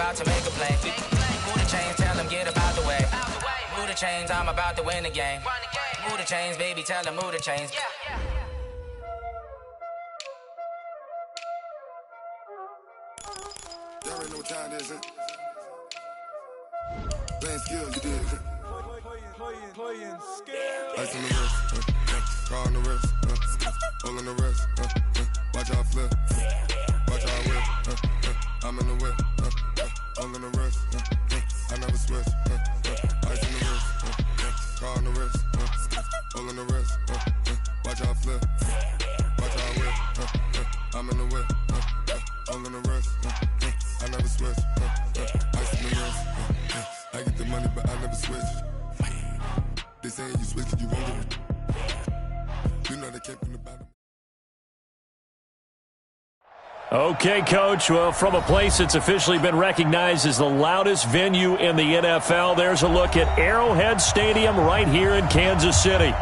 about to make a play. Move the chains, tell them get about the way. Move the chains, I'm about to win the game. Move the chains, baby, tell them move the chains. Y'all already know what time it is, huh? Playing skill, you did. Playing skill. Ice on the wrist, car on the wrist, hole in the wrist, watch out flip, watch out whip, I'm in the whip, hole in the wrist, I never switch, ice on the wrist, car on the wrist, hole in the wrist, watch out flip, watch out whip, I'm in the whip, hole in the wrist, I never switch, ice on the wrist, I get the money but I never switch. They say you switch it, you won't get it. You know they came from the bottom. Okay, Coach. Well, from a place that's officially been recognized as the loudest venue in the NFL, there's a look at Arrowhead Stadium right here in Kansas City.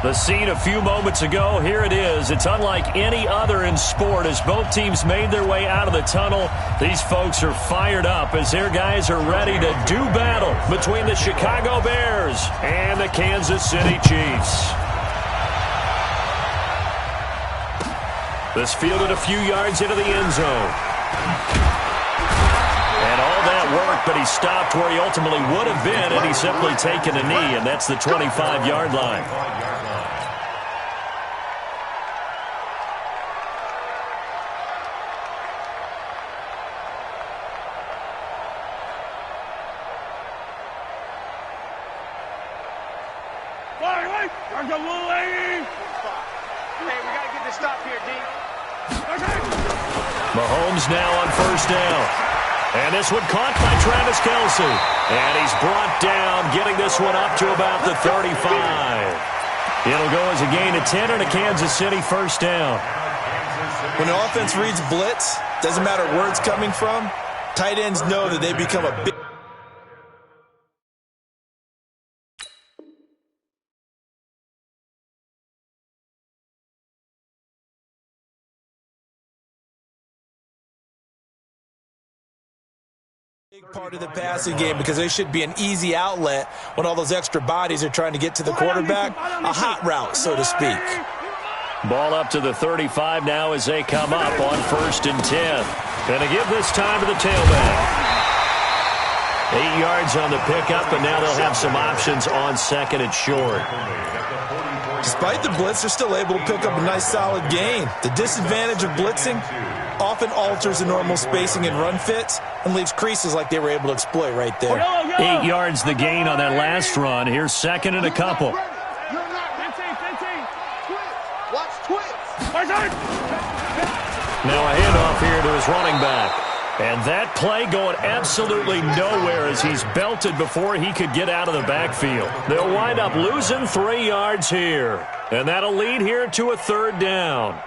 The scene a few moments ago, here it is. It's unlike any other in sport as both teams made their way out of the tunnel. These folks are fired up as their guys are ready to do battle between the Chicago Bears and the Kansas City Chiefs. This fielded a few yards into the end zone. And all that work, but he stopped where he ultimately would have been had he simply taken a knee, and that's the 25-yard line. Mahomes now on first down. And this one caught by Travis Kelce. And he's brought down, getting this one up to about the 35. It'll go as a gain of 10 and a Kansas City first down. When the offense reads blitz, doesn't matter where it's coming from, tight ends know that they become a big... part of the passing game because they should be an easy outlet when all those extra bodies are trying to get to the quarterback. A hot route, so to speak. Ball up to the 35 now as they come up on 1st and 10. Going to give this time to the tailback. 8 yards on the pickup, and now they'll have some options on 2nd and short. Despite the blitz, they're still able to pick up a nice solid gain. The disadvantage of blitzing often alters the normal spacing and run fits and leaves creases like they were able to exploit right there. 8 yards the gain on that last run. Here's 2nd and a couple. Now a handoff here to his running back. And that play going absolutely nowhere as he's belted before he could get out of the backfield. They'll wind up losing 3 yards here. And that'll lead here to a 3rd down.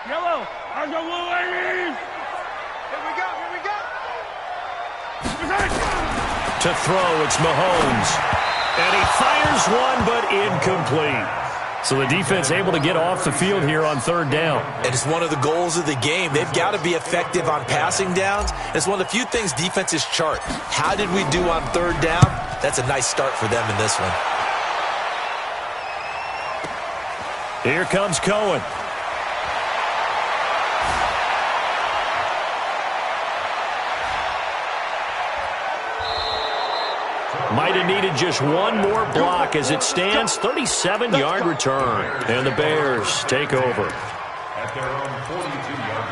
Yellow, I'll go blue, ladies. Here we go. To throw, it's Mahomes. And he fires one, but incomplete. So the defense able to get off the field here on 3rd down. And it's one of the goals of the game. They've got to be effective on passing downs. It's one of the few things defenses chart. How did we do on 3rd down? That's a nice start for them in this one. Here comes Cohen. Might have needed just one more block as it stands. 37-yard return. And the Bears take over. At their own 42-yard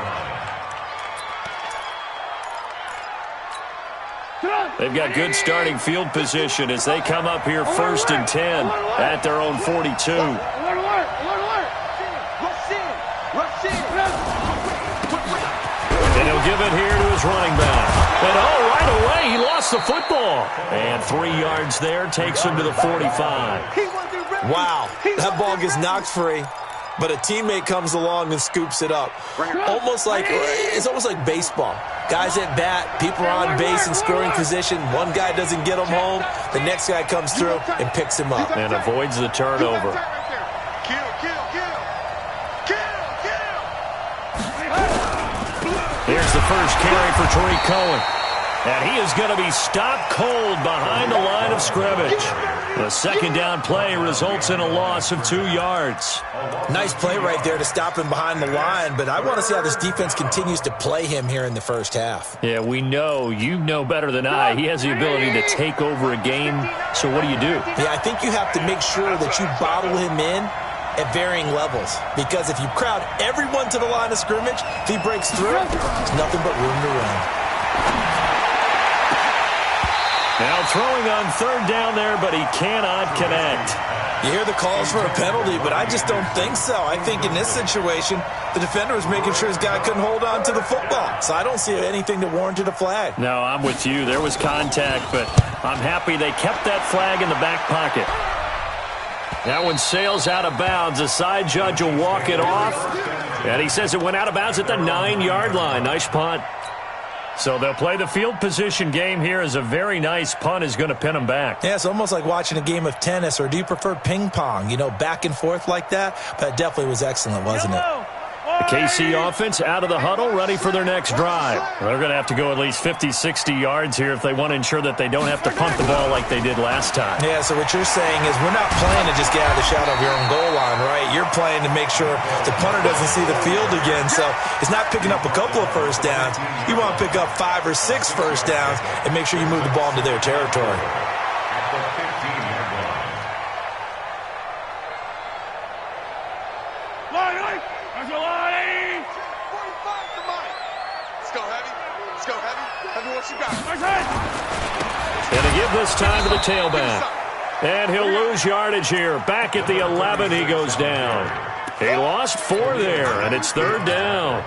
line. They've got good starting field position as they come up here 1st and 10 at their own 42. And he'll give it here to his running back. And right away, he lost the football. And 3 yards there takes him to the 45. Wow, that ball gets knocked free, but a teammate comes along and scoops it up. It's almost like baseball. Guys at bat, people are on base in scoring position. One guy doesn't get him home. The next guy comes through and picks him up. And avoids the turnover. Here's the first carry for Tariq Cohen. And he is going to be stopped cold behind the line of scrimmage. The second down play results in a loss of 2 yards. Nice play right there to stop him behind the line, but I want to see how this defense continues to play him here in the first half. Yeah, we know. You know better than I. He has the ability to take over a game, so what do you do? Yeah, I think you have to make sure that you bottle him in at varying levels, because if you crowd everyone to the line of scrimmage, if he breaks through, there's nothing but room to run. Now throwing on third down there, but he cannot connect. You hear the calls for a penalty, but I just don't think so. I think in this situation, the defender was making sure his guy couldn't hold on to the football. So I don't see anything that warranted a flag. No, I'm with you. There was contact, but I'm happy they kept that flag in the back pocket. That one sails out of bounds. The side judge will walk it off. And he says it went out of bounds at the 9-yard line. Nice punt. So they'll play the field position game here as a very nice punt is going to pin them back. Yeah, it's almost like watching a game of tennis, or do you prefer ping pong? You know, back and forth like that? That definitely was excellent, wasn't it? The KC offense out of the huddle, ready for their next drive. They're going to have to go at least 50, 60 yards here if they want to ensure that they don't have to punt the ball like they did last time. Yeah, so what you're saying is we're not playing to just get out of the shadow of your own goal line, right? You're playing to make sure the punter doesn't see the field again. So it's not picking up a couple of first downs. You want to pick up 5 or 6 first downs and make sure you move the ball into their territory. And to give this time to the tailback. And he'll lose yardage here. Back at the 11, he goes down. He lost 4 there, and it's third down.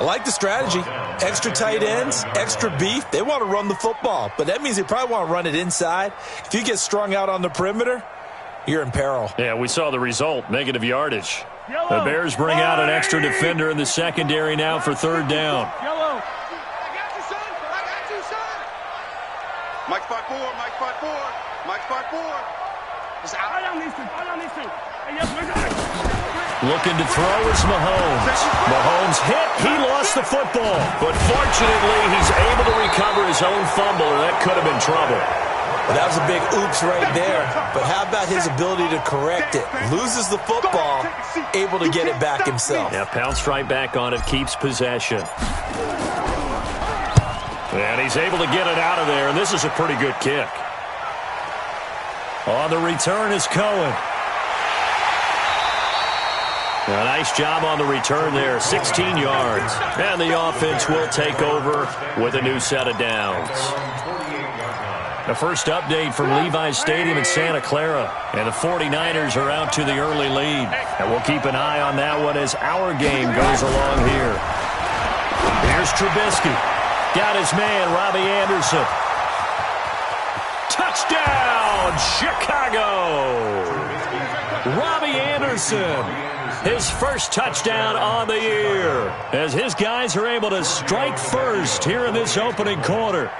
I like the strategy. Extra tight ends, extra beef. They want to run the football, but that means they probably want to run it inside. If you get strung out on the perimeter, you're in peril. Yeah, we saw the result, negative yardage. The Bears bring out an extra defender in the secondary now for third down. Mike spot 4, Mike spot 4, Mike spot 4. Looking to throw is Mahomes. Mahomes hit, he lost the football. But fortunately, he's able to recover his own fumble, or that could have been trouble. Well, that was a big oops right there. But how about his ability to correct it? Loses the football, able to get it back himself. Yeah, pounced right back on it, keeps possession. And he's able to get it out of there, and this is a pretty good kick. On the return is Cohen. A nice job on the return there, 16 yards. And the offense will take over with a new set of downs. The first update from Levi's Stadium in Santa Clara. And the 49ers are out to the early lead. And we'll keep an eye on that one as our game goes along here. Here's Trubisky. Got his man, Robbie Anderson. Touchdown, Chicago! Robbie Anderson, his first touchdown on the year, as his guys are able to strike first here in this opening quarter.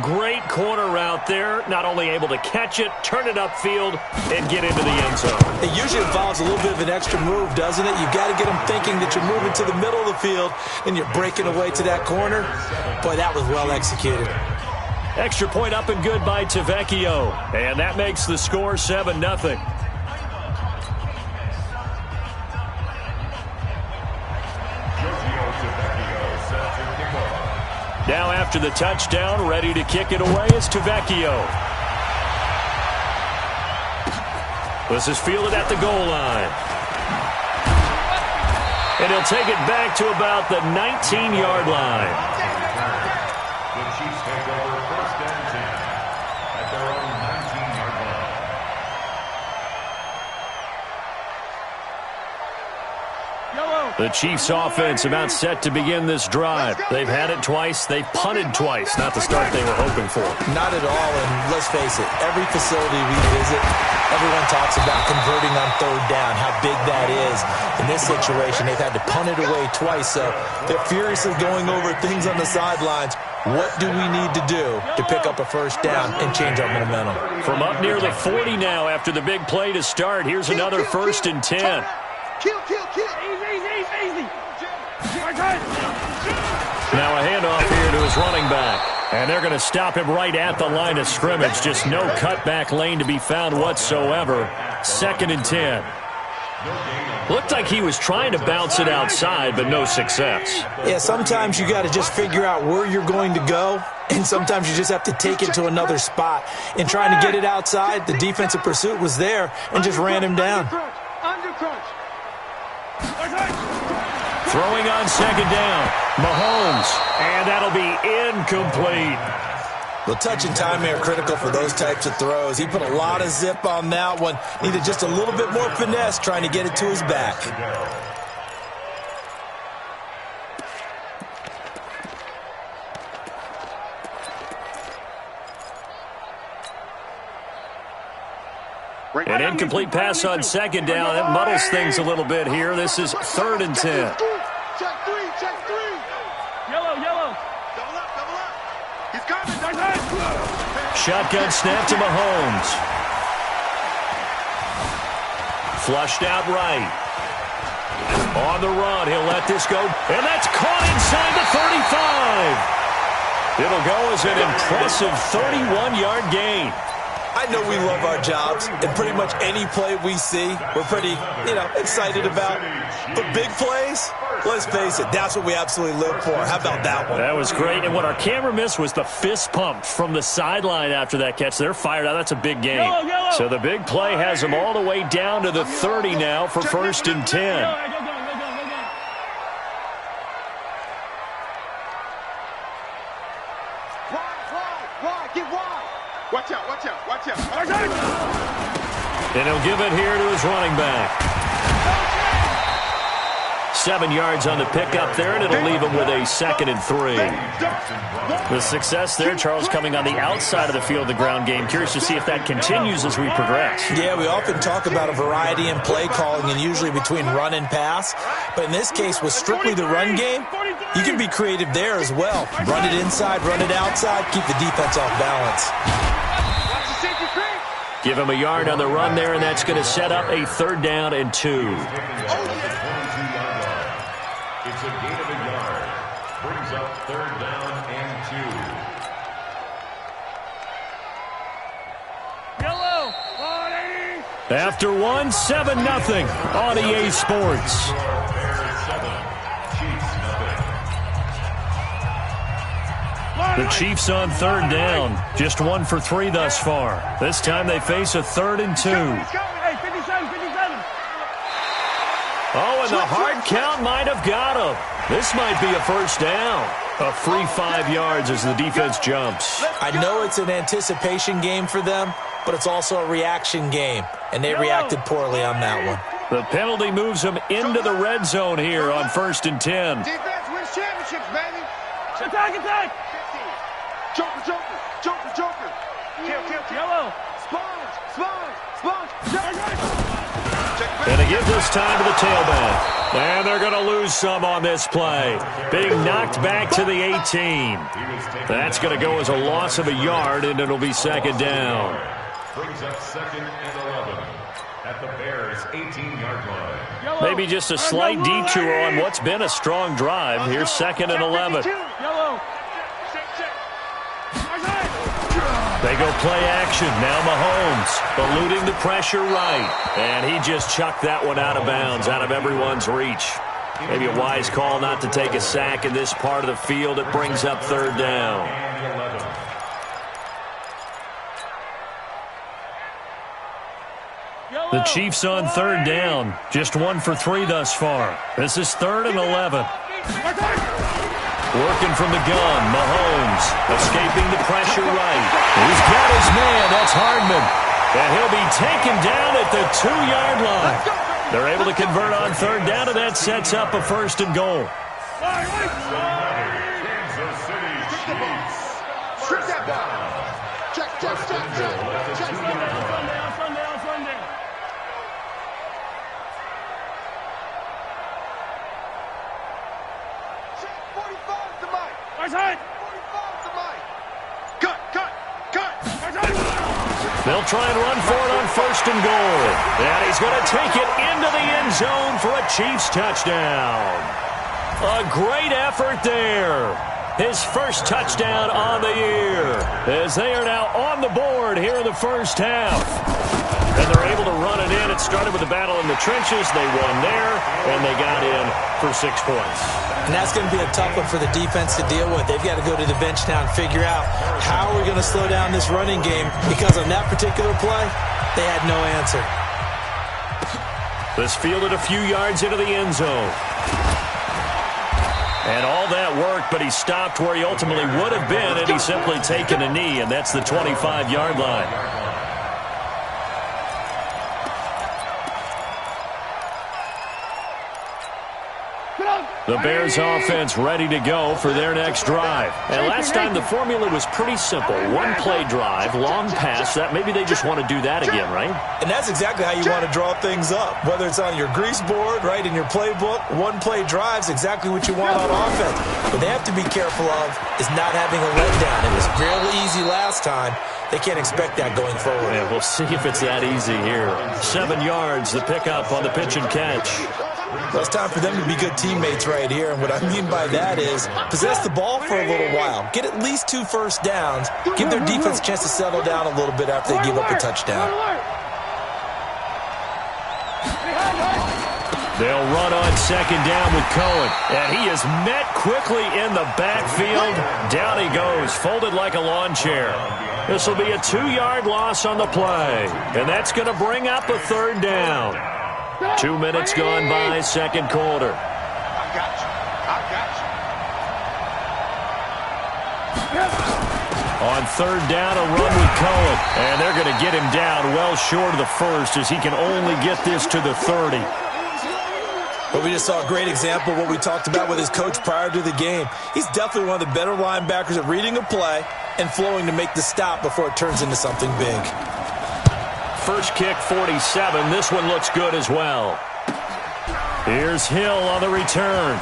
Great corner route there, not only able to catch it, turn it upfield, and get into the end zone. It usually involves a little bit of an extra move, doesn't it? You've got to get them thinking that you're moving to the middle of the field and you're breaking away to that corner. Boy, that was well executed. Extra point up and good by Tavecchio, and that makes the score 7-0. Now after the touchdown, ready to kick it away is Tavecchio. This is fielded at the goal line. And he'll take it back to about the 19-yard line. The Chiefs take over first and 10 at their own 19-yard line. The Chiefs offense about set to begin this drive. They've had it twice. They've punted twice. Not the start they were hoping for. Not at all, and let's face it, every facility we visit, everyone talks about converting on third down, how big that is. In this situation, they've had to punt it away twice, so they're furiously going over things on the sidelines. What do we need to do to pick up a first down and change our momentum? From up near the 40 now after the big play to start, here's another 1st and 10. Kill. Easy. Now a handoff here to his running back. And they're going to stop him right at the line of scrimmage. Just no cutback lane to be found whatsoever. 2nd and 10. Looked like he was trying to bounce it outside, but no success. Yeah, sometimes you got to just figure out where you're going to go, and sometimes you just have to take it to another spot. In trying to get it outside, the defensive pursuit was there and just ran him down. Throwing on 2nd down, Mahomes, and that'll be incomplete. Well, touch and timing are critical for those types of throws. He put a lot of zip on that one. Needed just a little bit more finesse trying to get it to his back. An incomplete pass on 2nd down. That muddles things a little bit here. This is 3rd and 10. Check three. Yellow. Double up. He's coming. Shotgun snap to Mahomes. Flushed out right. On the run, he'll let this go. And that's caught inside the 35. It'll go as an impressive 31-yard gain. I know we love our jobs, and pretty much any play we see, we're pretty, excited about. But big plays, let's face it, that's what we absolutely live for. How about that one? That was great, and what our camera missed was the fist pump from the sideline after that catch. They're fired out. That's a big gain. Yellow. So the big play has them all the way down to the 30 now for 1st and 10. Wide, get wide. Watch out. And he'll give it here to his running back. 7 yards on the pickup there, and it'll leave him with a 2nd and 3. The success there, Charles, coming on the outside of the field, the ground game. Curious to see if that continues as we progress. Yeah, we often talk about a variety in play calling and usually between run and pass. But in this case, with strictly the run game, you can be creative there as well. Run it inside, run it outside, keep the defense off balance. Give him a yard on the run there, and that's going to set up a 3rd down and 2. It's a gain of a yard. Brings up 3rd down and 2. After 1, 7-0 on EA Sports. The Chiefs on 3rd down. Just 1 for 3 thus far. This time they face a 3rd and 2. Oh, and the hard count might have got him. This might be a 1st down. A free 5 yards as the defense jumps. I know it's an anticipation game for them, but it's also a reaction game, and they reacted poorly on that one. The penalty moves them into the red zone here on 1st and 10. Defense wins championships, baby. Attack. Joker. Kill. Yellow. Sponge. And they give this time to the tailback. And they're going to lose some on this play. Being knocked back to the 18. That's going to go as a loss of a yard, and it'll be 2nd down. Brings up 2nd and 11 at the Bears' 18-yard line. Maybe just a slight detour on what's been a strong drive. Here's 2nd and 11. They go play action. Now Mahomes eluding the pressure right. And he just chucked that one out of bounds, out of everyone's reach. Maybe a wise call not to take a sack in this part of the field. It brings up 3rd down. The Chiefs on 3rd down. Just 1 for 3 thus far. This is 3rd and 11. Working from the gun, Mahomes escaping the pressure right. He's got his man, that's Hardman. And he'll be taken down at the 2-yard line. They're able to convert on 3rd down, and that sets up a 1st and goal. Kansas City Chiefs. Strip that ball. Check. They'll try and run for it on 1st and goal. And he's going to take it into the end zone for a Chiefs touchdown. A great effort there. His first touchdown on the year as they are now on the board here in the first half. And they're able to run it in. It started with a battle in the trenches. They won there, and they got in for 6 points. And that's going to be a tough one for the defense to deal with. They've got to go to the bench now and figure out how we're going to slow down this running game, because on that particular play, they had no answer. This fielded a few yards into the end zone. And all that worked, but he stopped where he ultimately would have been had he simply taken a knee, and that's the 25-yard line. The Bears offense ready to go for their next drive. And last time the formula was pretty simple. One-play drive, long pass. That maybe they just want to do that again, right? And that's exactly how you want to draw things up. Whether it's on your grease board, right, in your playbook, one-play drive's exactly what you want on offense. What they have to be careful of is not having a letdown. It was real easy last time. They can't expect that going forward. Yeah, we'll see if it's that easy here. 7 yards, the pickup on the pitch and catch. Well, it's time for them to be good teammates right here. And what I mean by that is possess the ball for a little while. Get at least 2 first downs. Give their defense a chance to settle down a little bit after they give up a touchdown. They'll run on second down with Cohen. And he is met quickly in the backfield. Down he goes, folded like a lawn chair. This will be a 2-yard loss on the play. And that's going to bring up a third down. 2 minutes gone by, second quarter. I got you. On third down, a run with Cohen. And they're going to get him down well short of the first as he can only get this to the 30. But we just saw a great example of what we talked about with his coach prior to the game. He's definitely one of the better linebackers at reading a play and flowing to make the stop before it turns into something big. First kick, 47. This one looks good as well. Here's Hill on the return.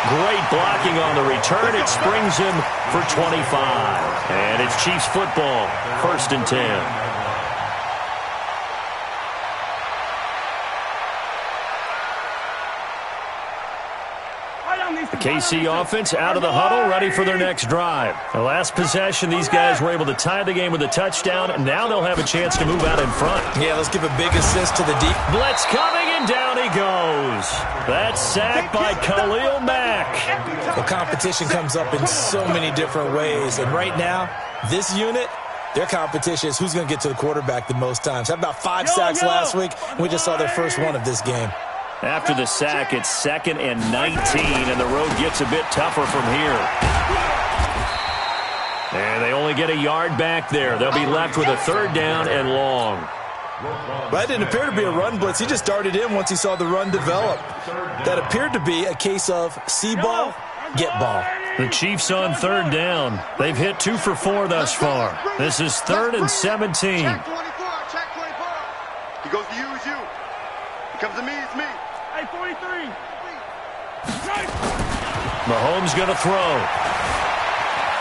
Great blocking on the return. It springs him for 25. And it's Chiefs football, 1st and 10. The KC offense out of the huddle, ready for their next drive. The last possession, these guys were able to tie the game with a touchdown, and now they'll have a chance to move out in front. Yeah, let's give a big assist to the deep. Blitz coming, and down he goes. That's sacked by Khalil Mack. The competition comes up in so many different ways, and right now, this unit, their competition is who's going to get to the quarterback the most times. Had about 5 sacks last week, and we just saw their first one of this game. After the sack, it's 2nd and 19, and the road gets a bit tougher from here. And they only get a yard back there. They'll be left with a third down and long. That didn't appear to be a run blitz. He just darted in once he saw the run develop. That appeared to be a case of see ball, get ball. The Chiefs on third down. They've hit 2 for 4 thus far. This is 3rd and 17. Check 24. He goes to you, it's you. He comes to me, it's me. Hey, 43. Mahomes going to throw.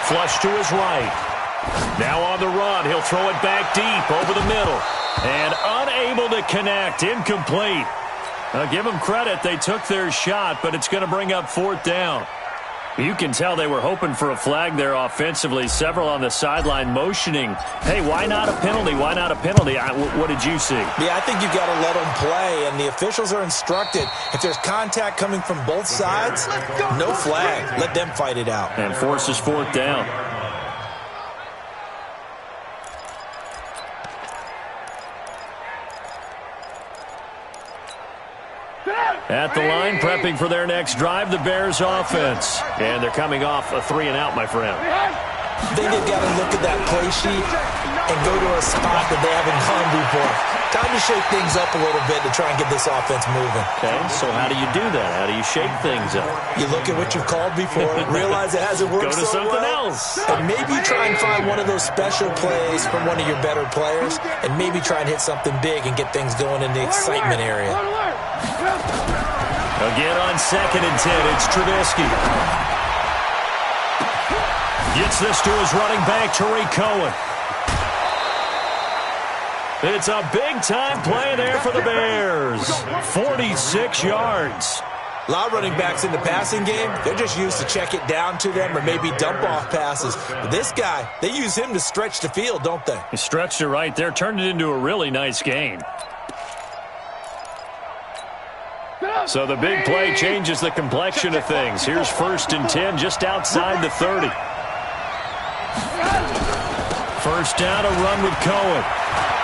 Flush to his right. Now on the run. He'll throw it back deep over the middle. And unable to connect. Incomplete. Now give them credit. They took their shot, but it's going to bring up 4th down. You can tell they were hoping for a flag there offensively. Several on the sideline motioning, hey, why not a penalty? Why not a penalty? What did you see? Yeah, I think you've got to let them play, and the officials are instructed. If there's contact coming from both sides, no flag. Let them fight it out. And forces 4th down. At the line, prepping for their next drive, the Bears offense. And thee coming off a 3-and-out, my friend. I think they've got to look at that play sheet and go to a spot that they haven't gone before. Time to shake things up a little bit to try and get this offense moving. Okay, so how do you do that? How do you shake things up? You look at what you've called before, realize it hasn't worked so well. Go to something else. And maybe try and find one of those special plays from one of your better players, and maybe try and hit something big and get things going in the excitement area. Again on 2nd and 10, it's Trubisky. Gets this to his running back, Tariq Cohen. It's a big-time play there for the Bears. 46 yards. A lot of running backs in the passing game, they're just used to check it down to them or maybe dump off passes. But this guy, they use him to stretch the field, don't they? He stretched it right there, turned it into a really nice gain. So the big play changes the complexion of things. Here's 1st and 10 just outside the 30. First down, a run with Cohen.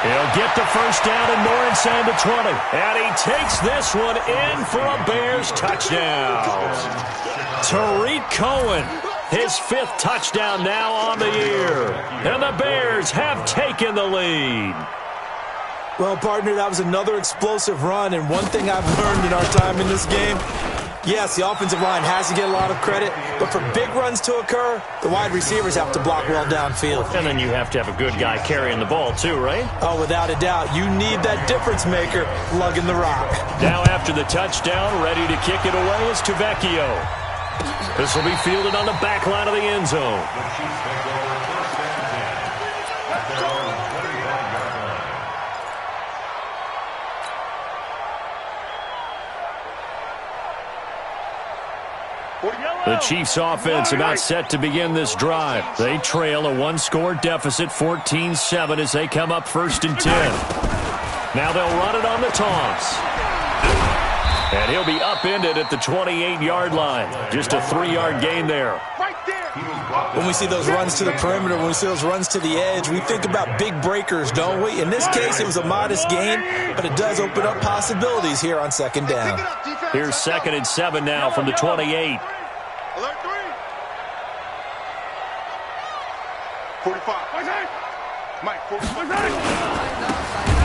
He'll get the first down and more inside the 20. And he takes this one in for a Bears touchdown. Tariq Cohen, his 5th touchdown now on the year. And the Bears have taken the lead. Well, partner, that was another explosive run, and one thing I've learned in our time in this game, yes, the offensive line has to get a lot of credit, but for big runs to occur, the wide receivers have to block well downfield. And then you have to have a good guy carrying the ball too, right? Oh, without a doubt. You need that difference maker lugging the rock. Now after the touchdown, ready to kick it away is Tavecchio. This will be fielded on the back line of the end zone. The Chiefs offense about set to begin this drive. They trail a 1-score deficit, 14-7 as they come up 1st and 10. Now they'll run it on the toss. And he'll be upended at the 28-yard line. Just a 3-yard gain there. When we see those runs to the perimeter, when we see those runs to the edge, we think about big breakers, don't we? In this case, it was a modest gain, but it does open up possibilities here on 2nd down. Here's 2nd and 7 now from the 28. Alert 3. 45. Mike, 45.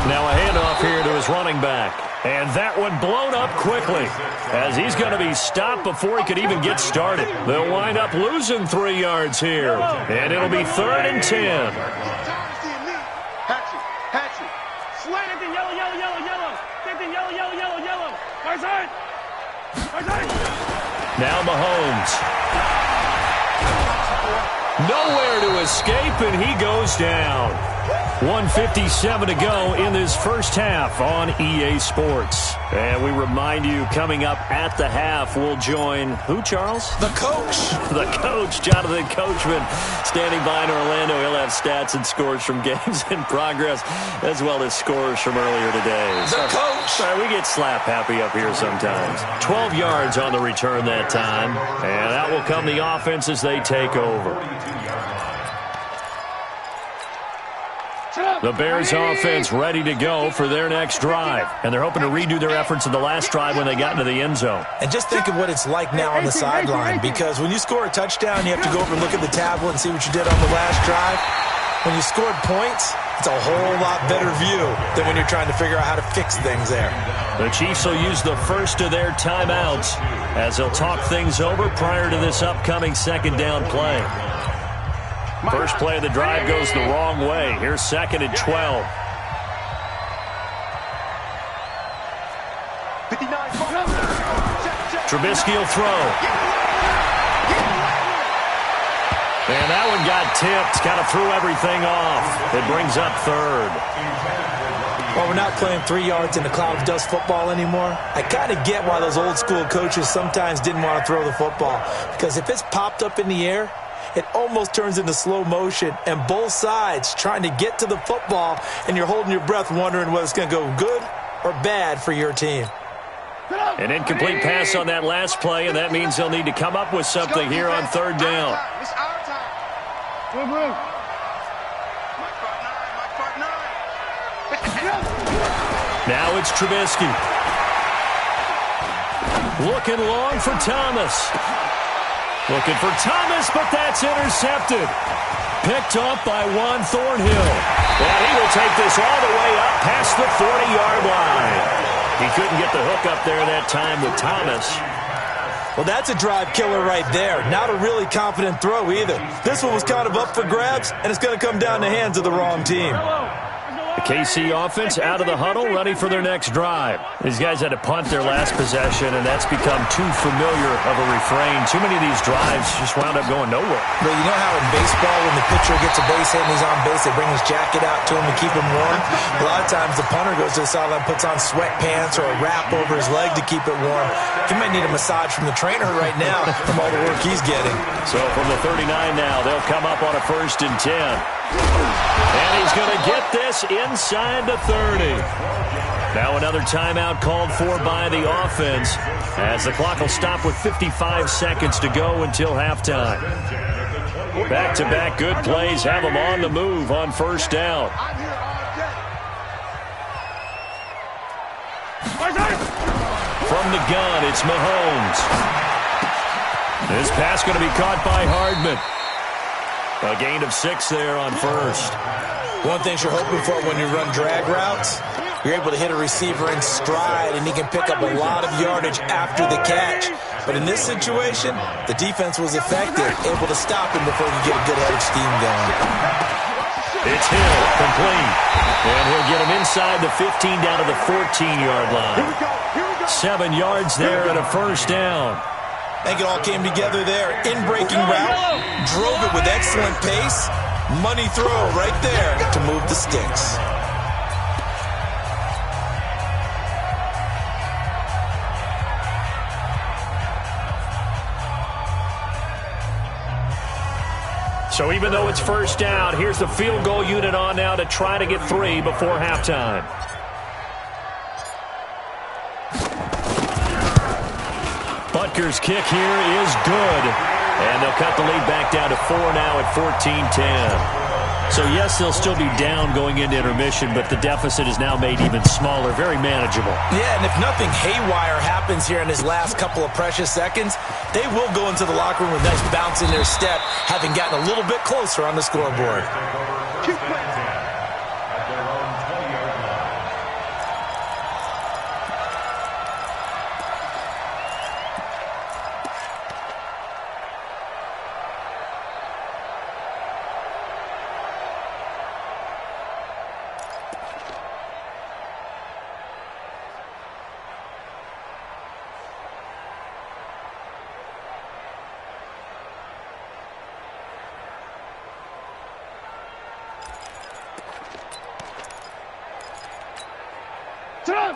Now a handoff here to his running back. And that one blown up quickly as he's going to be stopped before he could even get started. They'll wind up losing 3 yards here. And it'll be 3rd and 10. Hatchet. Slant it. Yellow. Take the yellow. Right side. Now Mahomes. Nowhere to escape, and he goes down. 1:57 to go in this first half on EA Sports. And we remind you, coming up at the half, we'll join who, Charles? The coach. The coach, Jonathan Coachman, standing by in Orlando. He'll have stats and scores from games in progress, as well as scores from earlier today. The coach. Sorry, we get slap happy up here sometimes. 12 yards on the return that time. And out will come the offense as they take over. The Bears offense ready to go for their next drive. And they're hoping to redo their efforts in the last drive when they got into the end zone. And just think of what it's like now on the sideline, because when you score a touchdown, you have to go over and look at the tablet and see what you did on the last drive. When you scored points, it's a whole lot better view than when you're trying to figure out how to fix things there. The Chiefs will use the first of their timeouts as they'll talk things over prior to this upcoming 2nd down play. First play of the drive goes the wrong way. Here's 2nd and 12. Trubisky will throw. And that one got tipped. Kind of threw everything off. It brings up 3rd. Well, we're not playing 3 yards in a cloud of dust football anymore. I kind of get why those old school coaches sometimes didn't want to throw the football. Because if it's popped up in the air, it almost turns into slow motion, and both sides trying to get to the football, and you're holding your breath wondering whether it's going to go good or bad for your team. An incomplete pass on that last play, and that means they'll need to come up with something here on 3rd down. It's our time. Now it's Trubisky. Looking long for Thomas. Looking for Thomas, but that's intercepted. Picked up by Juan Thornhill. And he will take this all the way up past the 40-yard line. He couldn't get the hook up there that time with Thomas. Well, that's a drive killer right there. Not a really confident throw either. This one was kind of up for grabs, and it's going to come down the hands of the wrong team. The KC offense out of the huddle, ready for their next drive. These guys had to punt their last possession, and that's become too familiar of a refrain. Too many of these drives just wound up going nowhere. But you know how in baseball, when the pitcher gets a base hit and he's on base, they bring his jacket out to him to keep him warm? A lot of times the punter goes to the sideline, puts on sweatpants or a wrap over his leg to keep it warm. He might need a massage from the trainer right now from all the work he's getting. So from the 39 now, they'll come up on a 1st and 10. And he's going to get this inside the 30. Now another timeout called for by the offense as the clock will stop with 55 seconds to go until halftime. Back-to-back good plays have them on the move on 1st down. From the gun, it's Mahomes. This pass going to be caught by Hardman. A gain of 6 there on 1st. One thing you're hoping for when you run drag routes, you're able to hit a receiver in stride, and he can pick up a lot of yardage after the catch. But in this situation, the defense was effective, able to stop him before he could get a good head of steam going. It's Hill, complete. And he'll get him inside the 15 down to the 14-yard line. 7 yards there and a 1st down. I think it all came together there. In-breaking route, drove it with excellent pace. Money throw right there to move the sticks. So even though it's 1st down, here's the field goal unit on now to try to get 3 before halftime. Butker's kick here is good. And they'll cut the lead back down to 4 now at 14-10. So, yes, they'll still be down going into intermission, but the deficit is now made even smaller, very manageable. Yeah, and if nothing haywire happens here in his last couple of precious seconds, they will go into the locker room with a nice bounce in their step, having gotten a little bit closer on the scoreboard.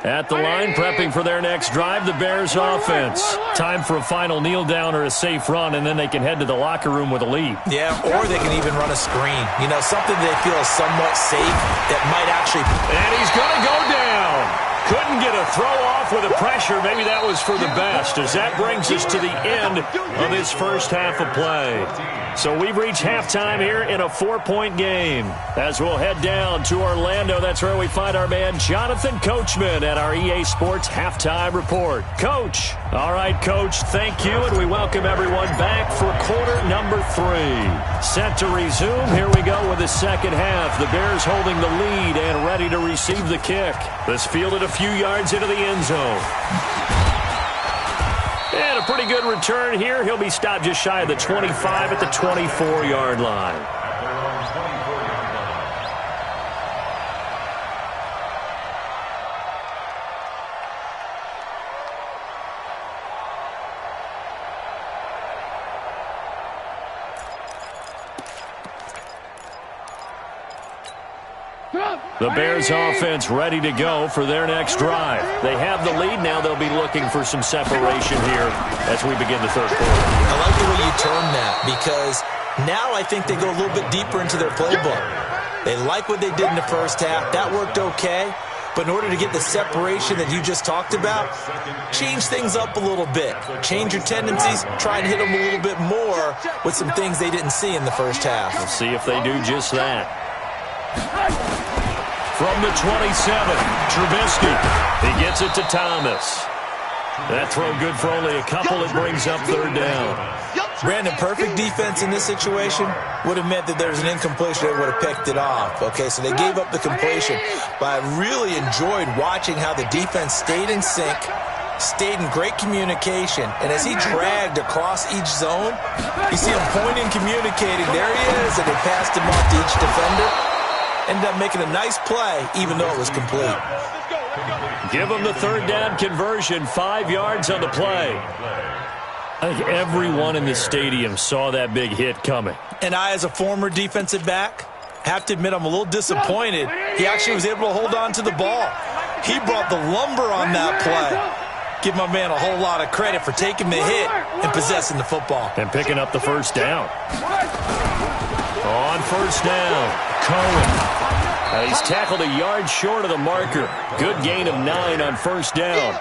At the line, prepping for their next drive, the Bears offense. Time for a final kneel down or a safe run, and then they can head to the locker room with a lead. Yeah, or they can even run a screen. You know, something they feel is somewhat safe that might actually... And he's going to go down. Couldn't get a throw off with the pressure. Maybe that was for the best, as that brings us to the end of this first half of play. So we've reached halftime here in a 4-point game. As we'll head down to Orlando, that's where we find our man Jonathan Coachman at our EA Sports Halftime Report. Coach. All right, Coach, thank you, and we welcome everyone back for quarter number 3. Set to resume. Here we go with the second half. The Bears holding the lead and ready to receive the kick. This fielded a few yards into the end zone. And a pretty good return here. He'll be stopped just shy of the 25 at the 24-yard line. The Bears offense ready to go for their next drive. They have the lead. Now they'll be looking for some separation here as we begin the third quarter. I like the way you term that, because now I think they go a little bit deeper into their playbook. They like what they did in the first half. That worked okay. But in order to get the separation that you just talked about, change things up a little bit. Change your tendencies. Try and hit them a little bit more with some things they didn't see in the first half. We'll see if they do just that. From the 27, Trubisky. He gets it to Thomas. That throw good for only a couple. It brings up third down. Brandon, perfect defense in this situation would have meant that there's an incompletion. They would have picked it off. Okay, so they gave up the completion. But I really enjoyed watching how the defense stayed in sync, stayed in great communication. And as he dragged across each zone, you see him pointing, communicating. There he is, and they passed him off to each defender. ended up making a nice play, even though it was complete. Give them the third down conversion, 5 yards on the play. I think everyone in the stadium saw that big hit coming. And I, as a former defensive back, have to admit I'm a little disappointed. He actually was able to hold on to the ball. He brought the lumber on that play. Give my man a whole lot of credit for taking the hit and possessing the football. And picking up the first down. On first down, Cohen. He's tackled a yard short of the marker. Good gain of 9 on first down.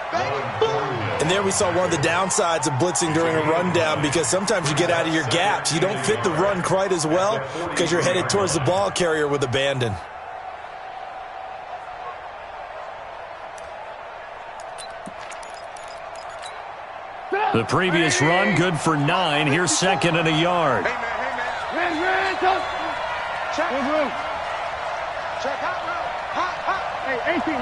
And there we saw one of the downsides of blitzing during a rundown, because sometimes you get out of your gaps. You don't fit the run quite as well because you're headed towards the ball carrier with abandon. The previous run, good for 9. Here's second and a yard. Hey, man. Check. Check hot. Hey, 18.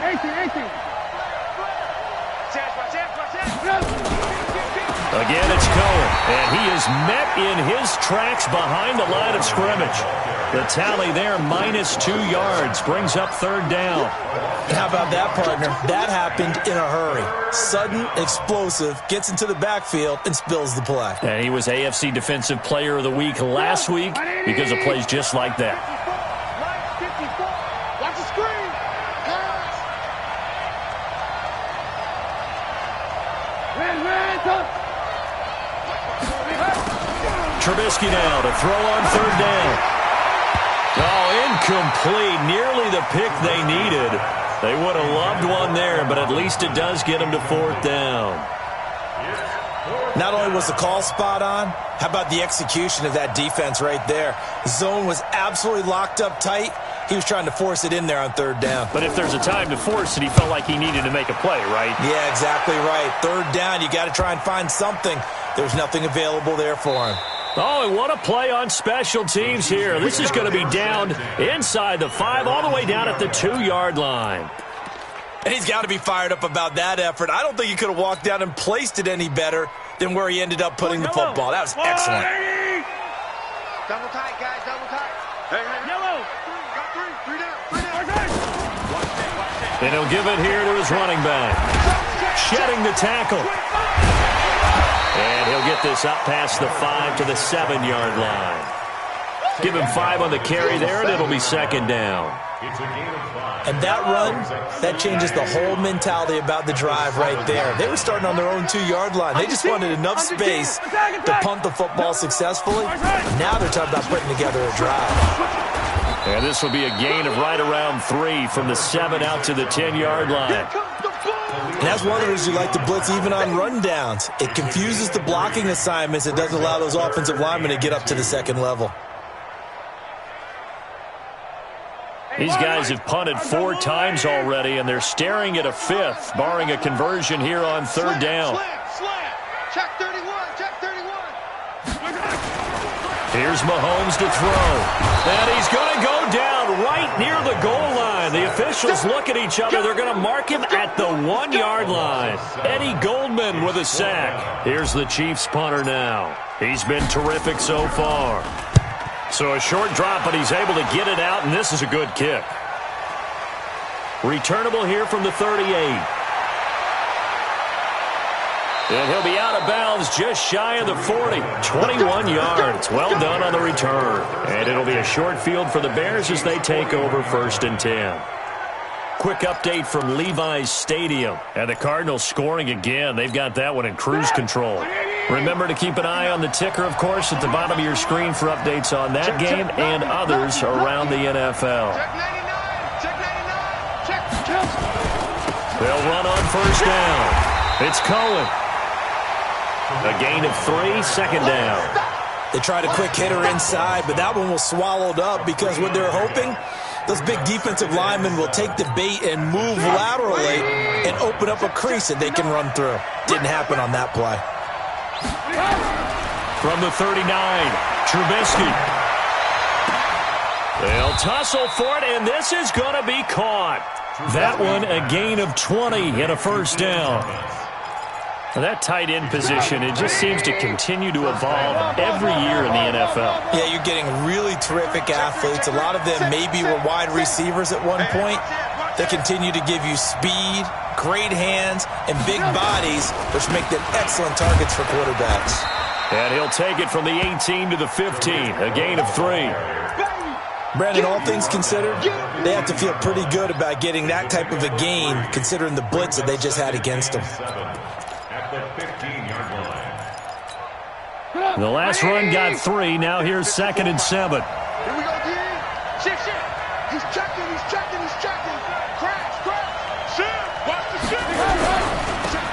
Again, it's Cohen, and he is met in his tracks behind the line of scrimmage. The tally there, -2 yards, brings up third down. How about that, partner? That happened in a hurry. Sudden, explosive, gets into the backfield, and spills the play. And he was AFC Defensive Player of the Week last week because of plays just like that. Watch the screen. Trubisky now to throw on third down. Oh, incomplete. Nearly the pick they needed. They would have loved one there, but at least it does get them to fourth down. Not only was the call spot on, how about the execution of that defense right there? The zone was absolutely locked up tight. He was trying to force it in there on third down. But if there's a time to force it, he felt like he needed to make a play, right? Yeah, exactly right. Third down, you got to try and find something. There's nothing available there for him. Oh, and what a play on special teams here. This is going to be down inside the 5, all the way down at the 2-yard line. And he's got to be fired up about that effort. I don't think he could have walked down and placed it any better than where he ended up putting the football. That was excellent. Double tight, guys, double tight. Hey, yellow. Got three down. And he'll give it here to his running back. Shedding the tackle. And he'll get this up past the 5 to the 7-yard line. Give him 5 on the carry there, and it'll be second down. And that run, that changes the whole mentality about the drive right there. They were starting on their own 2-yard line. They just wanted enough space to punt the football successfully. Now they're talking about putting together a drive. And this will be a gain of right around 3 from the 7 out to the 10-yard line. And that's one of the reasons you like to blitz even on rundowns. It confuses the blocking assignments. It doesn't allow those offensive linemen to get up to the second level. These guys have punted 4 times already, and they're staring at a 5th, barring a conversion here on third down. Slam. Check 31. Here's Mahomes to throw. And he's going to go down right near the goal line. The officials look at each other. They're going to mark him at the 1-yard line. Eddie Goldman with a sack. Here's the Chiefs punter now. He's been terrific so far. So a short drop, but he's able to get it out, and this is a good kick. Returnable here from the 38. And he'll be out of bounds just shy of the 40. 21 yards. Well done on the return. And it'll be a short field for the Bears as they take over 1st and 10. Quick update from Levi's Stadium. And the Cardinals scoring again. They've got that one in cruise control. Remember to keep an eye on the ticker, of course, at the bottom of your screen for updates on that game and others around the NFL. They'll run on first down. It's Cohen. A gain of 3, second down. They tried a quick hitter inside, but that one was swallowed up because what they're hoping, those big defensive linemen will take the bait and move laterally and open up a crease that they can run through. Didn't happen on that play. From the 39, Trubisky. They'll tussle for it, and this is going to be caught. That one, a gain of 20 and a first down. That tight end position, it just seems to continue to evolve every year in the NFL. Yeah, you're getting really terrific athletes. A lot of them maybe were wide receivers at one point. They continue to give you speed, great hands, and big bodies, which make them excellent targets for quarterbacks. And he'll take it from the 18 to the 15, a gain of 3. Brandon, all things considered, they have to feel pretty good about getting that type of a gain, considering the blitz that they just had against them. At the 15-yard line. The last run got 3. Now here's 2nd and 7. Here we go, D. Shit. He's checking. Crash. Shit. Watch the shit.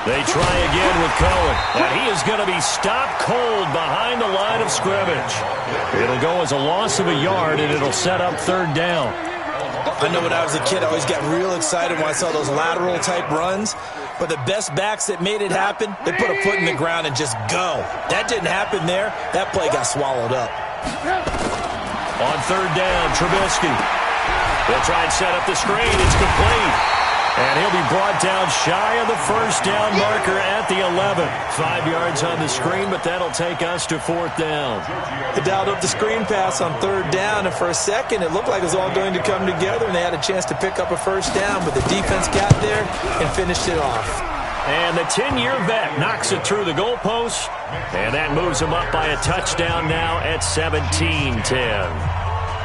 They try again with Cohen, and he is going to be stopped cold behind the line of scrimmage. It'll go as a loss of a yard, and it'll set up 3rd down. I know when I was a kid, I always got real excited when I saw those lateral-type runs. But the best backs that made it happen, they put a foot in the ground and just go. That didn't happen there. That play got swallowed up. On 3rd down, Trubisky. They'll try and set up the screen. It's complete. And he'll be brought down shy of the 1st down marker at the 11. 5 yards on the screen, but that'll take us to 4th down. They dialed up the screen pass on 3rd down, and for a second it looked like it was all going to come together, and they had a chance to pick up a 1st down, but the defense got there and finished it off. And the 10-year vet knocks it through the goalpost, and that moves him up by a touchdown now at 17-10.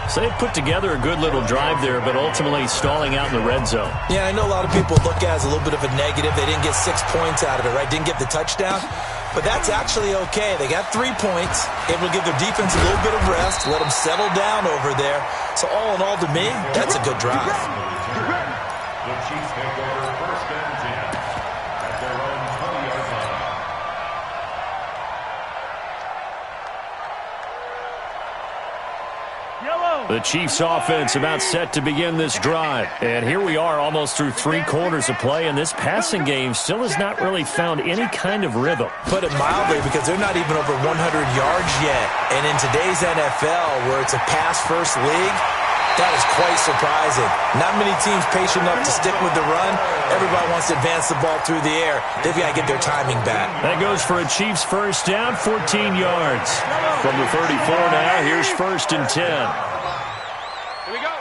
So they put together a good little drive there, but ultimately stalling out in the red zone. Yeah, I know a lot of people look at it as a little bit of a negative. They didn't get 6 points out of it, right? Didn't get the touchdown. But that's actually okay. They got 3 points. It will give their defense a little bit of rest, let them settle down over there. So all in all, to me, that's a good drive. The Chiefs take over 1st and 10 at their own 20-yard line. The Chiefs offense about set to begin this drive. And here we are almost through 3 quarters of play, and this passing game still has not really found any kind of rhythm. Put it mildly, because they're not even over 100 yards yet. And in today's NFL, where it's a pass-first league, that is quite surprising. Not many teams patient enough to stick with the run. Everybody wants to advance the ball through the air. They've got to get their timing back. That goes for a Chiefs 1st down, 14 yards. From the 34 now, here's 1st and 10.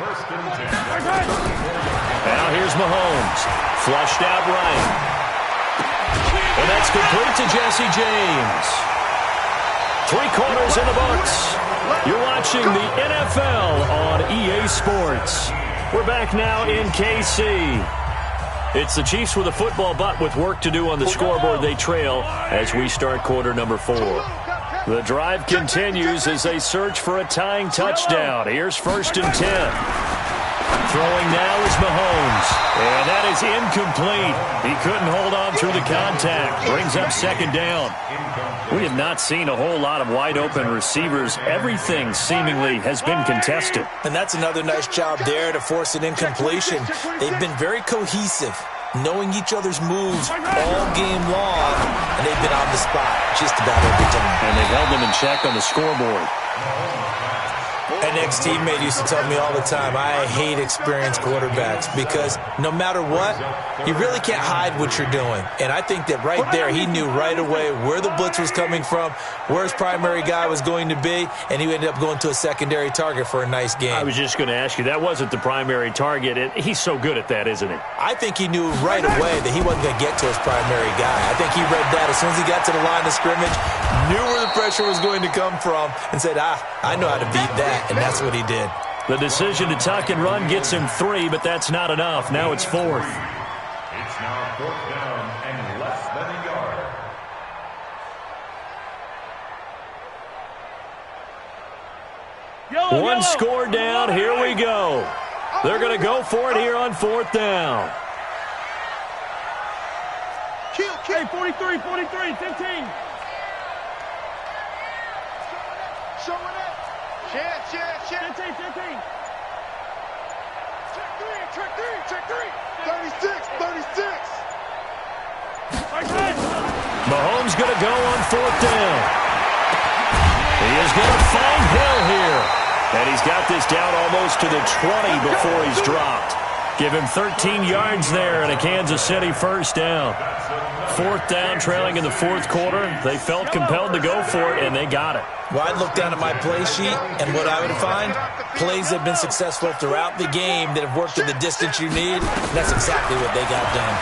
First and 10. Now here's Mahomes. Flushed out right. And that's complete to Jesse James. 3 quarters in the books. You're watching the NFL on EA Sports. We're back now in KC. It's the Chiefs with a football, but with work to do on the scoreboard. They trail as we start quarter number 4. The drive continues as they search for a tying touchdown. Here's 1st and 10. Throwing now is Mahomes. And that is incomplete. He couldn't hold on through the contact. Brings up 2nd down. We have not seen a whole lot of wide-open receivers. Everything seemingly has been contested. And that's another nice job there to force an incompletion. They've been very cohesive, knowing each other's moves all game long, and they've been on the spot just about every time. And they've held them in check on the scoreboard. An ex-teammate used to tell me all the time, I hate experienced quarterbacks because no matter what, you really can't hide what you're doing. And I think that right there, he knew right away where the blitz was coming from, where his primary guy was going to be, and he ended up going to a secondary target for a nice game. I was just going to ask you, that wasn't the primary target. He's so good at that, isn't he? I think he knew right away that he wasn't going to get to his primary guy. I think he read that as soon as he got to the line of scrimmage, knew where the pressure was going to come from, and said, I know how to beat that. And that's what he did. The decision to tuck and run gets him 3, but that's not enough. Now it's 4th. It's now 4th down and less than a yard. One score down. Here we go. They're going to go for it here on 4th down. Hey, 43, 15. Showing it. Chance. 15. Check 3. 36. Mahomes going to go on 4th down. He is going to find Hill here. And he's got this down almost to the 20 before he's dropped. Give him 13 yards there and a Kansas City first down. 4th down, trailing in the 4th quarter. They felt compelled to go for it, and they got it. Well, I'd look down at my play sheet, and what I would find, plays have been successful throughout the game that have worked in the distance you need, and that's exactly what they got done.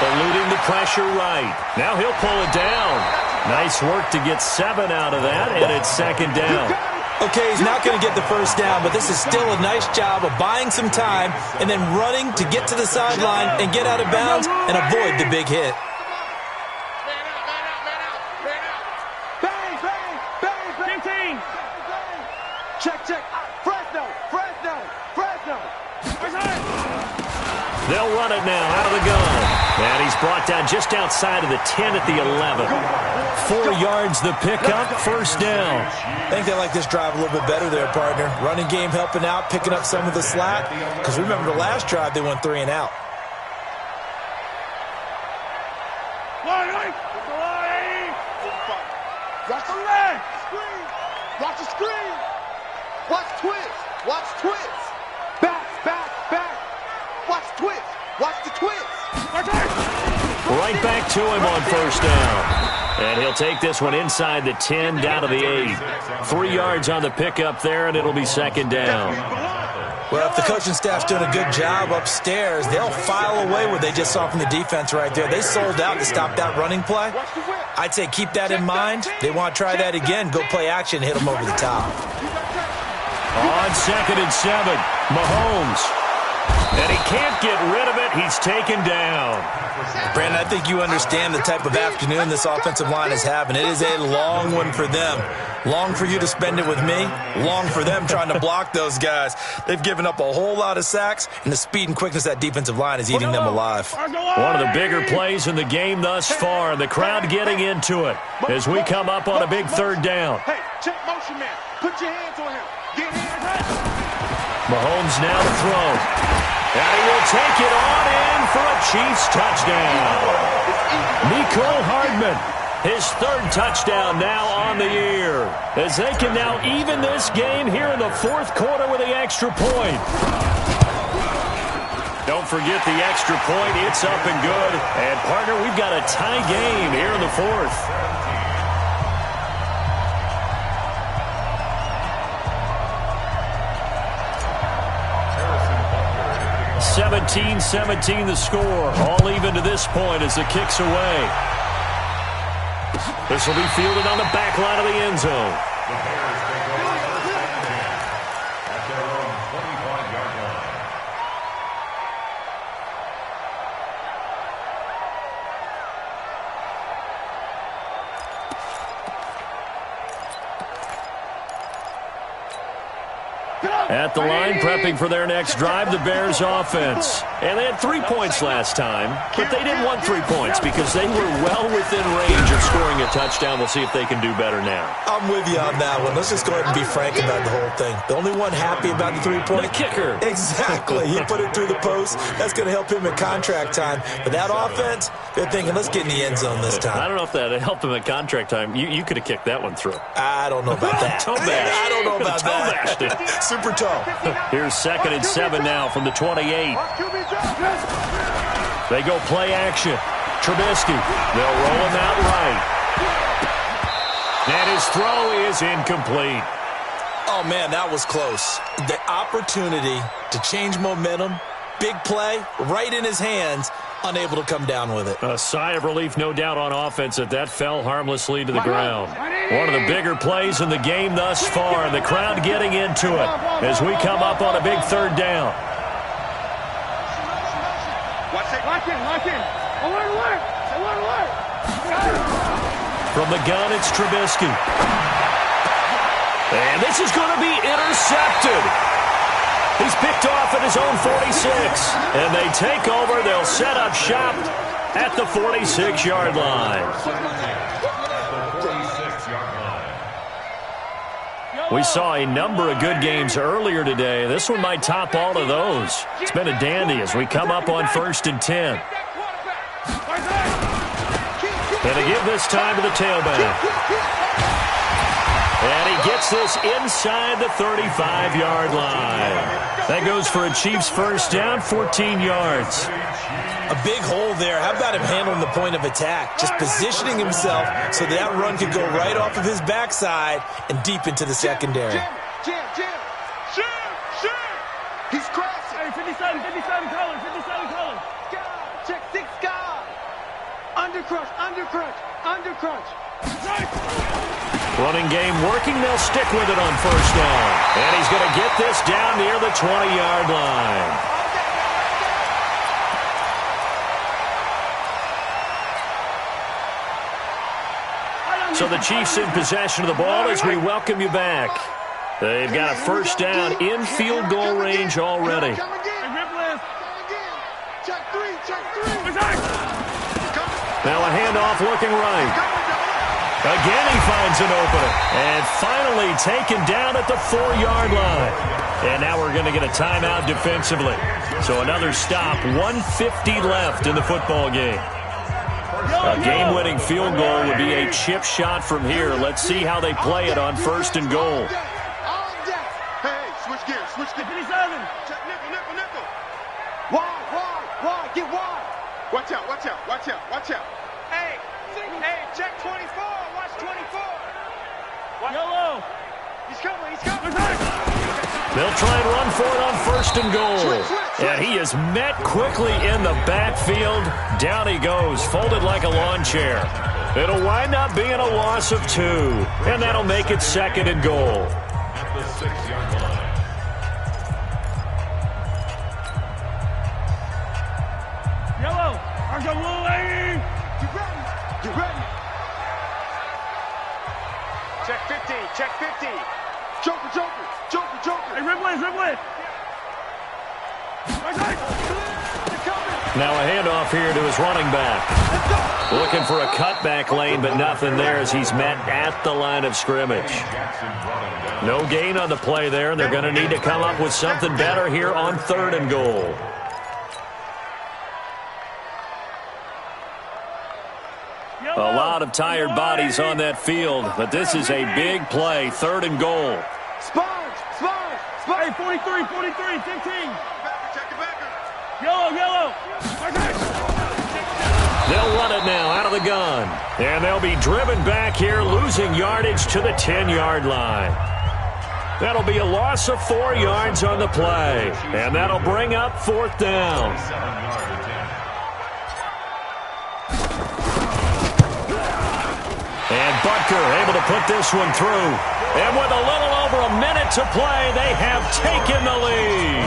Eluding the pressure right. Now he'll pull it down. Nice work to get 7 out of that, and it's 2nd down. Okay, he's not going to get the first down, but this is still a nice job of buying some time and then running to get to the sideline and get out of bounds and avoid the big hit. Check. Fresno. They'll run it now out of the gun. And he's brought down just outside of the 10 at the 11. 4 yards the pickup, first down. I think they like this drive a little bit better there, partner. Running game helping out, picking up some of the slack. Because remember the last drive, they went 3 and out. Watch the leg. Screen. Watch the screen. Watch twist. Back. Watch twist. Watch the twist. Right back to him on first down. And he'll take this one inside the 10, down to the 8. 3 yards on the pickup there, and it'll be 2nd down. Well, if the coaching staff's doing a good job upstairs, they'll file away what they just saw from the defense right there. They sold out to stop that running play. I'd say keep that in mind. They want to try that again. Go play action, hit them over the top. On 2nd and 7, Mahomes. And he can't get rid of it. He's taken down. Brandon, I think you understand the type of afternoon this offensive line is having. It is a long one for them. Long for you to spend it with me. Long for them trying to block those guys. They've given up a whole lot of sacks, and the speed and quickness of that defensive line is eating them alive. One of the bigger plays in the game thus far, and the crowd getting into it as we come up on a big 3rd down. Hey, check motion, man. Put your hands on him. Get hands. Mahomes now to throw. And he will take it on in for a Chiefs touchdown. Mecole Hardman, his 3rd touchdown now on the year, as they can now even this game here in the 4th quarter with the extra point. Don't forget the extra point. It's up and good. And, partner, we've got a tie game here in the 4th. 17-17 the score. All even to this point as the kick's away. This will be fielded on the back line of the end zone. The Bears take over at their own 25-yard line. At the line, prepping for their next drive, the Bears offense. And they had 3 points last time, but they didn't want 3 points because they were well within range of scoring a touchdown. We'll see if they can do better now. I'm with you on that one. Let's just go ahead and be frank about the whole thing. The only one happy about the 3-point. The kicker. Exactly. He put it through the post. That's going to help him in contract time. But that offense, they're thinking, let's get in the end zone this time. I don't know if that helped him in contract time. You could have kicked that one through. I don't know about that. I don't know about that. Super tall. Here's 2nd and 7 now from the 28. They go play action. Trubisky. They'll roll him out right. And his throw is incomplete. Oh, man, that was close. The opportunity to change momentum, big play, right in his hands, unable to come down with it. A sigh of relief, no doubt, on offense that fell harmlessly to the ground. One of the bigger plays in the game thus far, and the crowd getting into it as we come up on a big 3rd down. Lock in. Alert. From the gun, it's Trubisky. And this is going to be intercepted. He's picked off at his own 46. And they take over. They'll set up shop at the 46-yard line. We saw a number of good games earlier today. This one might top all of those. It's been a dandy as we come up on 1st and 10. And they give this time to the tailback. And he gets this inside the 35-yard line. That goes for a Chiefs first down, 14 yards. A big hole there. How about him handling the point of attack? Just positioning himself so that run could go right off of his backside and deep into the secondary. Jam. He's crashing. Hey, 57 colors. God, check 6 God. Undercrunch. Running game working. They'll stick with it on first down. And he's going to get this down near the 20-yard line. So the Chiefs in possession of the ball as we welcome you back. They've got a first down in field goal range already. Come again. Check three. Now a handoff looking right. Again he finds an opening. And finally taken down at the 4-yard line. And now we're going to get a timeout defensively. So another stop, 1:50 left in the football game. A game-winning field goal would be a chip shot from here. Let's see how they play it on first and goal. Hey, switch gears. 57. Check nickel. Wide, get wide. Watch out. Hey, check 24. Watch 24. Yellow. He's coming. They'll try and run for it on first and goal. And he is met quickly in the backfield. Down he goes, folded like a lawn chair. It'll wind up being a loss of 2. And that'll make it second and goal. At the 6-yard line. Yellow. Arjamulay. Get ready. Check 50. Joker. Hey, Riblet. Now a handoff here to his running back. Looking for a cutback lane, but nothing there as he's met at the line of scrimmage. No gain on the play there, and they're going to need to come up with something better here on third and goal. A lot of tired bodies on that field, but this is a big play, third and goal. Sponge. Hey, 43, 15. Check the backer. Yellow. They'll run it now out of the gun. And they'll be driven back here, losing yardage to the 10-yard line. That'll be a loss of 4 yards on the play. And that'll bring up fourth down. And Butker able to put this one through. And with a little over a minute to play, they have taken the lead.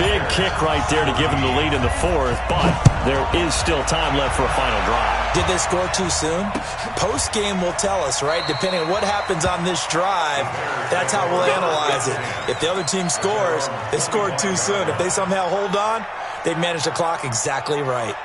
Big kick right there to give them the lead in the fourth, but there is still time left for a final drive. Did they score too soon? Post-game will tell us, right? Depending on what happens on this drive, that's how we'll analyze it. If the other team scores, they scored too soon. If they somehow hold on, they managed the clock exactly right.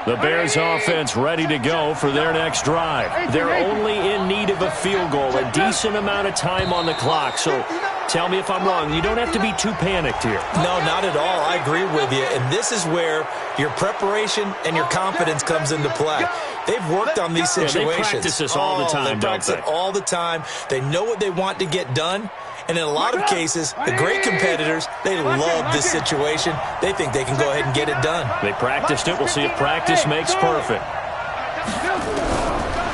The Bears offense ready to go for their next drive. They're only in need of a field goal, a decent amount of time on the clock. So tell me if I'm wrong. You don't have to be too panicked here. No, not at all. I agree with you. And this is where your preparation and your confidence comes into play. They've worked on these situations. Yeah, they practice this all the time, they practice it all the time. They know what they want to get done. And in a lot of cases, the great competitors, they love this situation. They think they can go ahead and get it done. They practiced it. We'll see if practice makes perfect.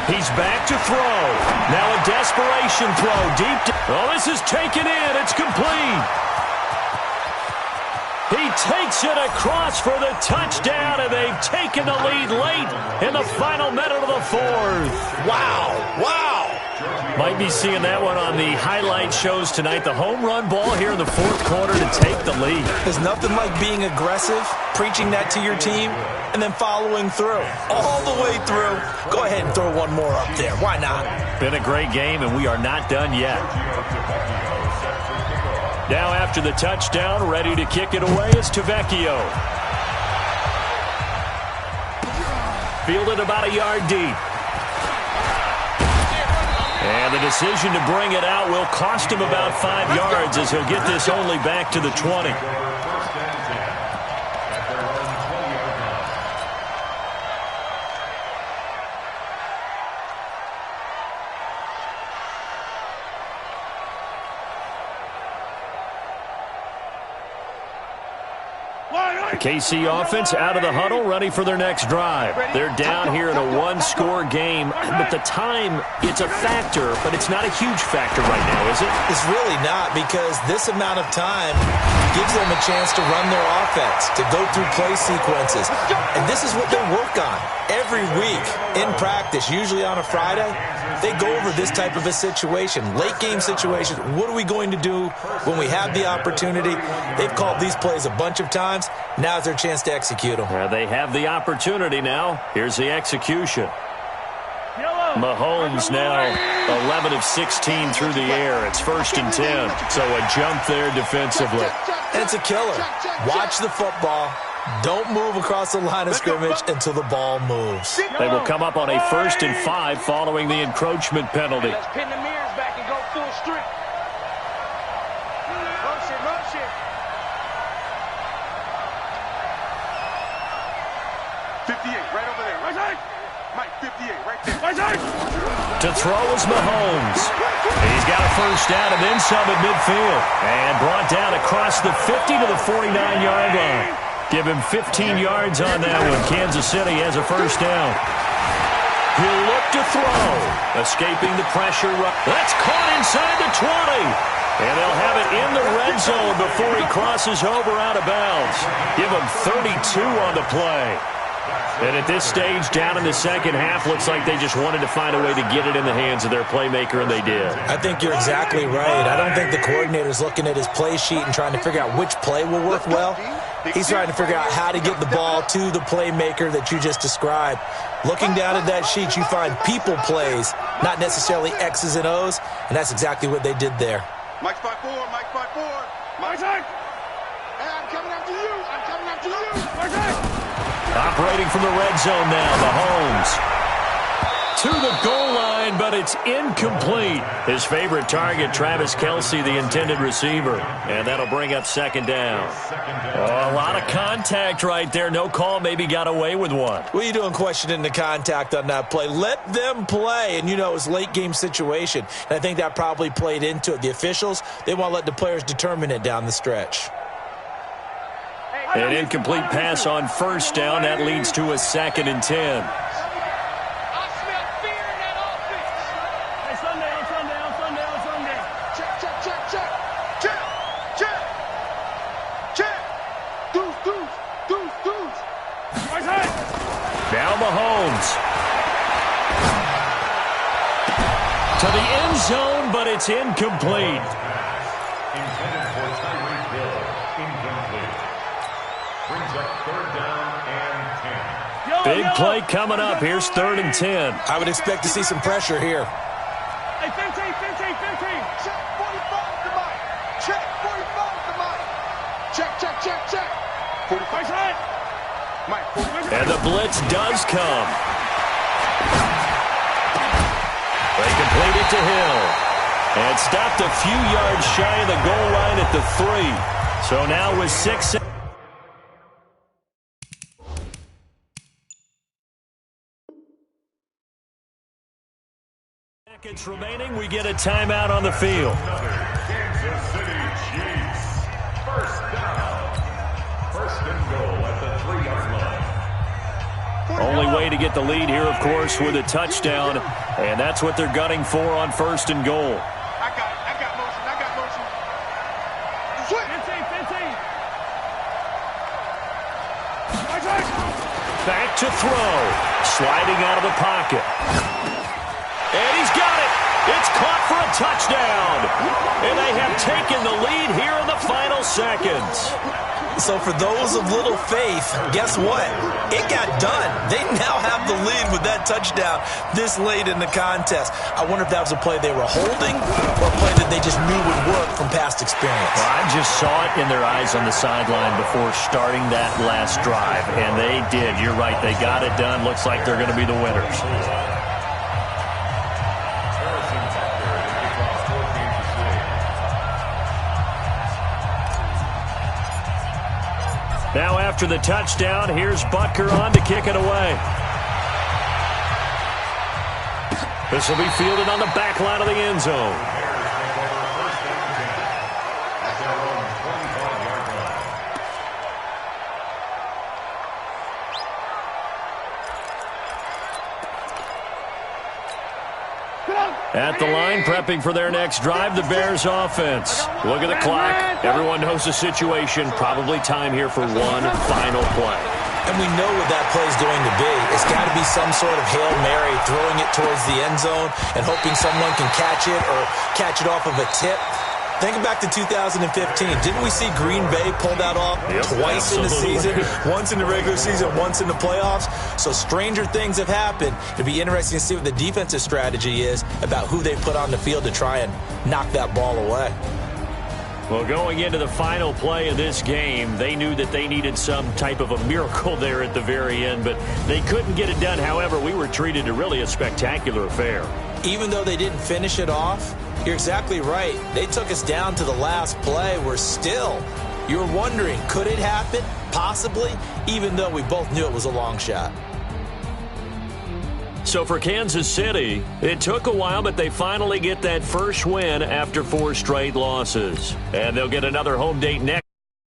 He's back to throw. Now a desperation throw deep. Oh, this is taken in. It's complete. He takes it across for the touchdown, and they've taken the lead late in the final minute of the fourth. Wow. Might be seeing that one on the highlight shows tonight. The home run ball here in the fourth quarter to take the lead. There's nothing like being aggressive, preaching that to your team, and then following through. All the way through. Go ahead and throw one more up there. Why not? Been a great game, and we are not done yet. Now after the touchdown, ready to kick it away is Tavecchio. Fielded about a yard deep. And the decision to bring it out will cost him about 5 yards as he'll get this only back to the 20. The KC offense out of the huddle, ready for their next drive. They're down here in a one-score game, but the time, it's a factor, but it's not a huge factor right now, is it? It's really not, because this amount of time gives them a chance to run their offense, to go through play sequences. And this is what they work on every week in practice, usually on a Friday. They go over this type of a situation, late game situation. What are we going to do when we have the opportunity? They've called these plays a bunch of times. Now's their chance to execute them. They have the opportunity now. Here's the execution. Mahomes now 11 of 16 through the air. It's 1st and 10. So a jump there defensively. And it's a killer. Watch the football. Don't move across the line of scrimmage until the ball moves. They will come up on a 1st and 5 following the encroachment penalty. Let's pin the mirrors back and go full streak. Rush it. 58, right over there. Right side. Mike, 58, right there. Right side. To throw is Mahomes. He's got a first down and then some at midfield. And brought down across the 50 to the 49-yard line. Give him 15 yards on that one. Kansas City has a first down. He'll look to throw. Escaping the pressure. That's caught inside the 20. And they'll have it in the red zone before he crosses over out of bounds. Give him 32 on the play. And at this stage, down in the second half, looks like they just wanted to find a way to get it in the hands of their playmaker, and they did. I think you're exactly right. I don't think the coordinator's looking at his play sheet and trying to figure out which play will work well. He's trying to figure out how to get the ball to the playmaker that you just described. Looking down at that sheet, you find people plays, not necessarily X's and O's, and that's exactly what they did there. Mike 5-4, Mike 5-4. Right side. Hey, I'm coming after you. I'm coming after you. Right side. Operating from the red zone now, Mahomes. To the goal line, but it's incomplete. His favorite target, Travis Kelce, the intended receiver. And that'll bring up second down. Oh, a lot of contact right there. No call, maybe got away with one. What are you doing questioning the contact on that play? Let them play. And, you know, it's late-game situation. And I think that probably played into it. The officials, they want to let the players determine it down the stretch. An incomplete pass on first down. That leads to a 2nd and 10. Now Mahomes. To the end zone, but it's incomplete. Intended for Tyreek Hill. Incomplete. Brings up 3rd down and 10. Big play coming up. Here's 3rd and 10. I would expect to see some pressure here. Hey, 15. Check 45 to Mike. Check 45 to Mike. Check. 45 side. Mike, 45. And the blitz does come. They complete it to Hill. And stopped a few yards shy of the goal line at the 3. So now with 6 seconds remaining, we get a timeout on the field. Kansas City Chiefs. First down. 1st and goal at the 3-yard line. Only way to get the lead here, of course, with a touchdown. And that's what they're gunning for on 1st and goal. I got motion. Switch. 15. Back to throw. Sliding out of the pocket. And he's got it. It's caught for a touchdown. And they have taken the lead here in the final seconds. So for those of little faith, guess what? It got done. They now have the lead with that touchdown this late in the contest. I wonder if that was a play they were holding or a play that they just knew would work from past experience. Well, I just saw it in their eyes on the sideline before starting that last drive, and they did. You're right. They got it done. Looks like they're going to be the winners. Now after the touchdown, here's Butker on to kick it away. This will be fielded on the back line of the end zone. At the line, prepping for their next drive, the Bears offense. Look at the clock. Everyone knows the situation. Probably time here for one final play. And we know what that play is going to be. It's got to be some sort of Hail Mary, throwing it towards the end zone and hoping someone can catch it or catch it off of a tip. Think back to 2015. Didn't we see Green Bay pull that off twice in the season? Once in the regular season, once in the playoffs. So stranger things have happened. It'll be interesting to see what the defensive strategy is about who they put on the field to try and knock that ball away. Well, going into the final play of this game, they knew that they needed some type of a miracle there at the very end, but they couldn't get it done. However, we were treated to really a spectacular affair. Even though they didn't finish it off, you're exactly right. They took us down to the last play. We're still, you were wondering, could it happen? Possibly, even though we both knew it was a long shot. So for Kansas City, it took a while, but they finally get that first win after 4 straight losses. And they'll get another home date next.